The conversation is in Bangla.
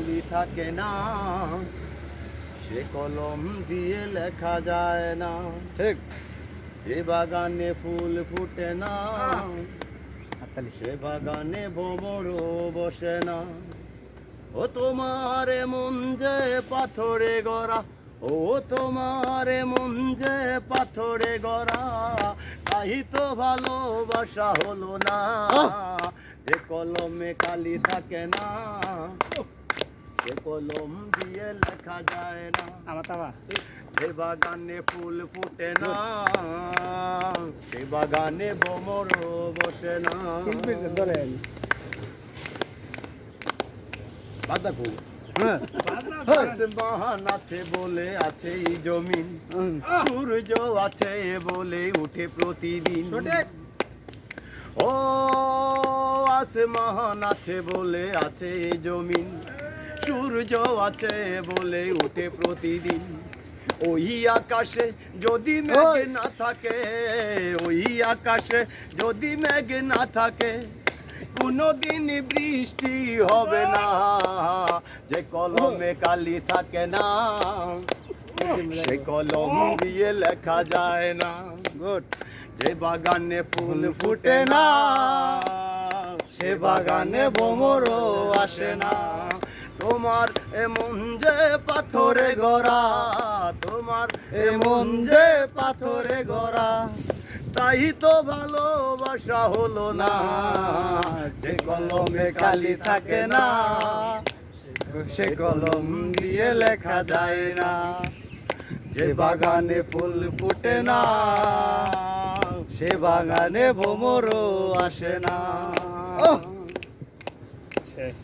কালি থাকে না, সে কলম দিয়ে লেখা যায় না। ঠিক। যে বাগানে ফুল ফুটে না, সে বাগানে ভ্রমরও বসে না। ও তোমার মন যে পাথরে গড়া, ও তোমার মন যে পাথরে গড়া, তাই তো ভালোবাসা হলো না। যে কলমে কালি থাকে না, সে কলম দিয়ে লেখা যায় না। যে বাগানে ফুল ফুটে না, সে বাগানে ভ্রমর বসে না। বাঁধাকপি আসমান আছে বলে আছে এই জমিন, সূর্য আছে বলে উঠে প্রতিদিন। ও আসমান আছে বলে আছে এই জমিন, সূর্য আছে বলে উঠে প্রতিদিন। ওই আকাশে যদি মেঘ না থাকে, ওই আকাশে যদি মেঘ না থাকে, কোনদিন বৃষ্টি হবে না। যে কলমে কালি থাকে না, সে কলম দিয়ে লেখা যায় না। যে বাগানে ফুল ফুটে না, সে বাগানে ভ্রমরও আসে না। তোমার এমন যে পাথরে গড়া, তোমার এমন যে পাথরে গড়া, তাই তো ভালোবাসা হলো না। যে কলমে কালি থাকে না, সে কলম দিয়ে লেখা যায় না। যে বাগানে ফুল ফুটে না, সে বাগানে ভ্রমরও আসে না। শেষ।